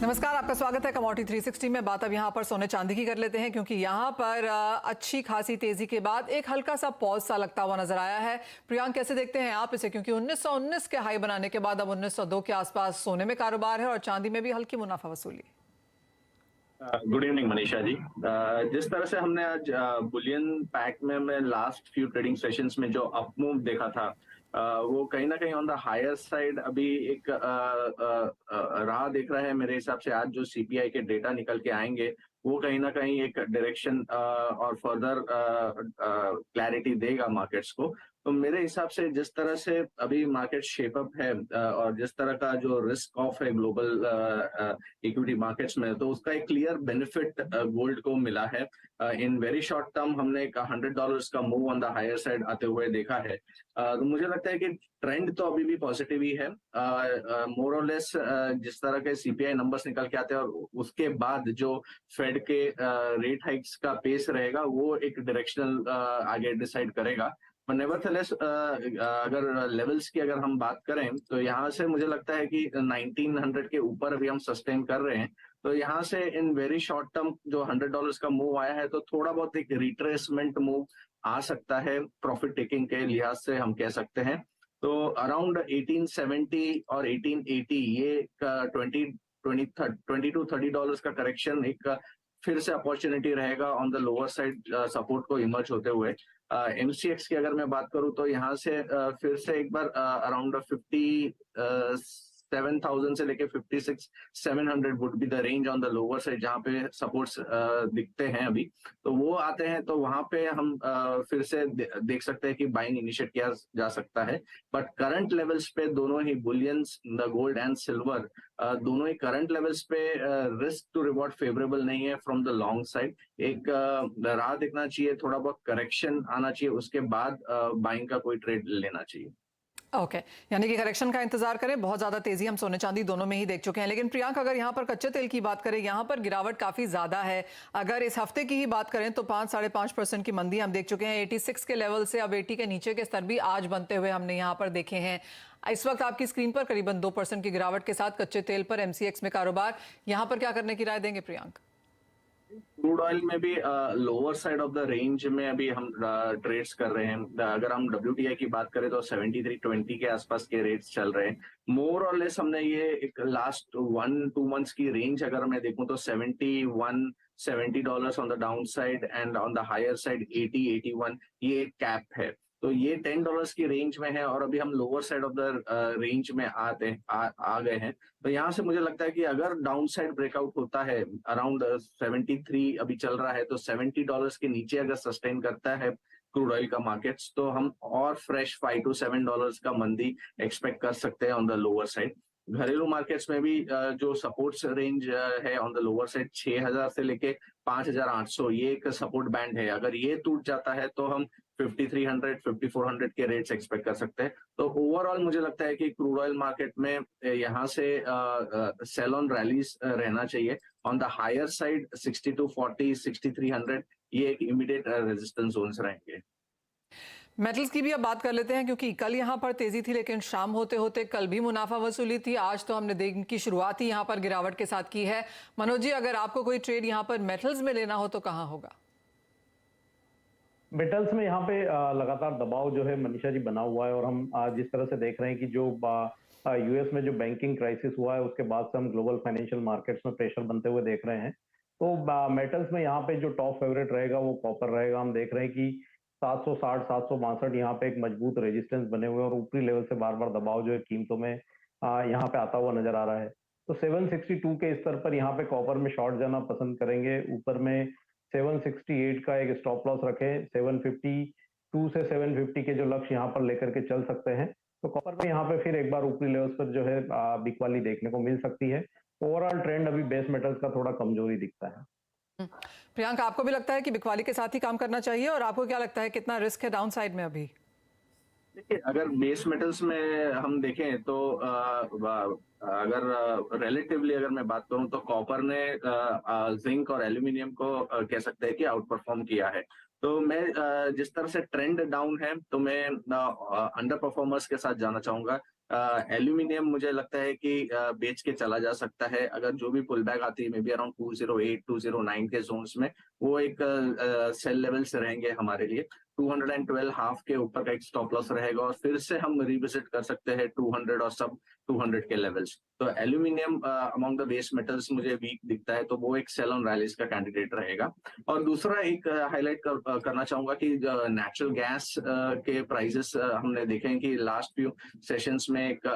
नमस्कार, आपका स्वागत है कमोडिटी 360 में। बात अब यहाँ पर सोने चांदी की कर लेते हैं, क्योंकि यहाँ पर अच्छी खासी तेजी के बाद एक हल्का सा पॉज सा लगता हुआ नजर आया है। प्रियांक, कैसे देखते हैं आप इसे? क्योंकि 1919 के हाई बनाने के बाद अब 1902 के आसपास सोने में कारोबार है और चांदी में भी हल्की मुनाफा वसूली। Good evening Manisha ji. जिस तरह से हमने आज बुलियन पैक में लास्ट फ्यू ट्रेडिंग सेशंस में जो अप मूव देखा था, वो कहीं ना कहीं ऑन द हायर साइड अभी एक राह देख रहा है। मेरे हिसाब से आज जो सीपीआई के डेटा निकल के आएंगे वो कहीं ना कहीं एक डायरेक्शन और फर्दर क्लैरिटी देगा मार्केट्स को। तो मेरे हिसाब से जिस तरह से अभी मार्केट शेपअप है और जिस तरह का जो रिस्क ऑफ है ग्लोबल इक्विटी मार्केट्स में, तो उसका एक क्लियर बेनिफिट गोल्ड को मिला है। इन वेरी शॉर्ट टर्म हमने एक $100 का move on the higher side आते हुए देखा है। तो मुझे लगता है कि ट्रेंड तो अभी भी पॉजिटिव ही है। मोर और लेस जिस तरह के सीपीआई नंबर्स निकल के आते हैं और उसके बाद जो फेड के रेट हाइक्स का पेस रहेगा वो एक डायरेक्शनल आगे डिसाइड करेगा। पर नेवरथलेस अगर लेवल्स की अगर हम बात करें तो यहाँ से मुझे लगता है कि 1900 के ऊपर अभी हम सस्टेन कर रहे हैं। तो यहाँ से इन वेरी शॉर्ट टर्म जो $100 का मूव आया है, तो थोड़ा बहुत एक रिट्रेसमेंट मूव आ सकता है प्रॉफिट टेकिंग के लिहाज से, हम कह सकते हैं। तो अराउंड 1870 और 1880 ये 20 to $30 का करेक्शन एक फिर से अपॉर्चुनिटी रहेगा on the lower side support को इमर्ज होते हुए। एमसीएक्स की अगर मैं बात करूं तो यहाँ से फिर से एक बार अराउंड 57,000 से लेके 56,700 would be the range on the lower side, जहाँ पे सपोर्ट्स दिखते हैं अभी। तो वो आते हैं तो वहां पे हम फिर से देख सकते हैं कि बाइंग इनिशिएट किया जा सकता है। बट करंट लेवल्स पे दोनों ही bullions, the gold and silver, दोनों ही करंट लेवल्स पे रिस्क टू रिवॉर्ड फेवरेबल नहीं है फ्रॉम द लॉन्ग साइड। एक राह देखना चाहिए, थोड़ा बहुत करेक्शन आना चाहिए, उसके बाद बाइंग का कोई ट्रेड लेना चाहिए। ओके, यानी कि करेक्शन का इंतजार करें। बहुत ज्यादा तेजी हम सोने चांदी दोनों में ही देख चुके हैं। लेकिन प्रियांक, अगर यहाँ पर कच्चे तेल की बात करें, यहाँ पर गिरावट काफी ज्यादा है। अगर इस हफ्ते की ही बात करें तो 5-5.5% की मंदी हम देख चुके हैं। 86 के लेवल से अब 80 के नीचे के स्तर भी आज बनते हुए हमने यहाँ पर देखे हैं। इस वक्त आपकी स्क्रीन पर करीबन 2% की गिरावट के साथ कच्चे तेल पर एमसीएक्स में कारोबार, यहाँ पर क्या करने की राय देंगे प्रियांक? क्रूड ऑयल में भी lower side of the range में अभी हम ट्रेड्स कर रहे हैं। अगर हम WTI की बात करें तो 73.20 के आसपास के रेट्स चल रहे हैं। मोर और लेस हमने ये एक लास्ट 1-2 मंथ्स की रेंज अगर मैं देखूं तो $70 on the down side and on the higher side 80-81 ये एक कैप है। तो ये $10 की रेंज में है और अभी हम lower side of the range में आ गए हैं। तो यहाँ से मुझे लगता है कि अगर डाउन साइड ब्रेकआउट होता है, अराउंड 73 अभी चल रहा है, तो $70 के नीचे अगर सस्टेन करता है क्रूड ऑयल का मार्केट्स, तो हम और फ्रेश $5 to $7 का मंदी एक्सपेक्ट कर सकते हैं ऑन द लोअर साइड। घरेलू मार्केट्स में भी जो सपोर्ट्स रेंज है ऑन द लोअर साइड 6,000 से लेके 5,800, ये एक सपोर्ट बैंड है। अगर ये टूट जाता है तो हम 5,300 5,400 के रेट्स एक्सपेक्ट कर सकते हैं। तो ओवरऑल मुझे लगता है कि क्रूड ऑयल मार्केट में यहाँ से सेल ऑन रैलीज रहना चाहिए। ऑन द हायर साइड 6240 6300 ये एक इमीडिएट रेजिस्टेंस जोन्स रहेंगे। मेटल्स की भी अब बात कर लेते हैं, क्योंकि कल यहां पर तेजी थी लेकिन शाम होते होते कल भी मुनाफा वसूली थी। आज तो हमने दिन की शुरुआत ही यहां पर गिरावट के साथ की है। मनोज जी, अगर आपको कोई ट्रेड यहां पर मेटल्स में लेना हो तो कहां होगा? मेटल्स में यहाँ पे लगातार दबाव जो है मनीषा जी बना हुआ है, और हम जिस तरह से देख रहे हैं कि जो यूएस में जो बैंकिंग क्राइसिस हुआ है उसके बाद से हम ग्लोबल फाइनेंशियल मार्केट्स में प्रेशर बनते हुए देख रहे हैं। तो मेटल्स में यहाँ पे जो टॉप फेवरेट रहेगा वो कॉपर रहेगा। हम देख रहे हैं कि 760 762 यहाँ पे एक मजबूत रेजिस्टेंस बने हुए हैं और ऊपरी लेवल से बार बार दबाव जो है कीमतों में यहाँ पे आता हुआ नजर आ रहा है। तो 762 के स्तर पर यहाँ पे कॉपर में शॉर्ट जाना पसंद करेंगे। ऊपर में 768 का एक स्टॉप लॉस रखें। 752 से 750 के जो लक्ष्य यहाँ पर लेकर के चल सकते हैं। तो कॉपर में यहाँ पे फिर एक बार ऊपरी लेवल्स पर जो है बिकवाली देखने को मिल सकती है। ओवरऑल ट्रेंड अभी बेस मेटल्स का थोड़ा कमजोरी दिखता है। प्रियांक, आपको भी लगता है कि बिकवाली के साथ ही काम करना चाहिए, और आपको क्या लगता है कितना रिस्क है डाउन साइड में अभी? देखिए, अगर बेस मेटल्स में हम देखें तो अगर रिलेटिवली अगर मैं बात करूं तो कॉपर ने जिंक और एल्यूमिनियम को कह सकते हैं कि आउट परफॉर्म किया है। तो मैं जिस तरह से ट्रेंड डाउन है तो मैं अंडर परफॉर्मर्स के साथ जाना चाहूंगा। एल्यूमिनियम मुझे लगता है कि बेच के चला जा सकता है। अगर जो भी पुल बैक आती है मे बी अराउंड 208 209 के जोन्स में, वो एक सेल लेवल्स रहेंगे हमारे लिए। 212 हाफ के ऊपर का एक स्टॉप लॉस रहेगा और फिर से हम रिविजिट कर सकते हैं 200 और सब 200 के लेवल्स। तो aluminium among the base metals मुझे वीक दिखता है, तो वो एक सेल ऑन रैलीज का कैंडिडेट रहेगा। और दूसरा एक हाईलाइट करना चाहूंगा कि नेचुरल गैस के प्राइसेस हमने देखे हैं कि लास्ट फ्यू सेशंस में एक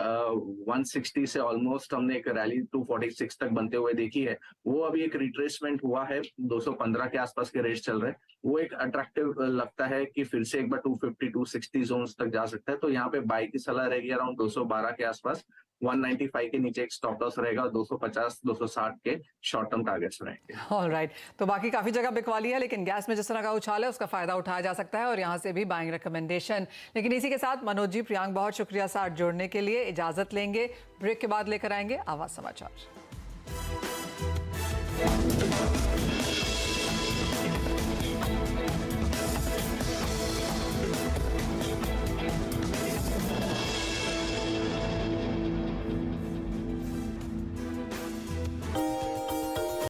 160 से ऑलमोस्ट हमने एक रैली 246 तक बनते हुए देखी है। वो अभी एक रिट्रेसमेंट हुआ है, 215 के आसपास के रेट चल रहे हैं। वो एक अट्रैक्टिव लगता है कि फिर से एक बार 250 260 जोन्स तक जा सकता है। तो यहाँ पे बाई की सलाह रहेगी अराउंड 212 के आसपास। 195 के नीचे एक स्टॉप लॉस रहेगा, 250 260 के शॉर्ट टर्म टारगेट्स रहेंगे। ऑलराइट, तो बाकी काफी जगह बिकवाली है, लेकिन गैस में जिस तरह का उछाल है उसका फायदा उठाया जा सकता है और यहाँ से भी बाइंग रिकमेंडेशन। लेकिन इसी के साथ मनोज जी, प्रियांक, बहुत शुक्रिया साथ जोड़ने के लिए। इजाजत लेंगे, ब्रेक के बाद लेकर आएंगे आवाज समाचार।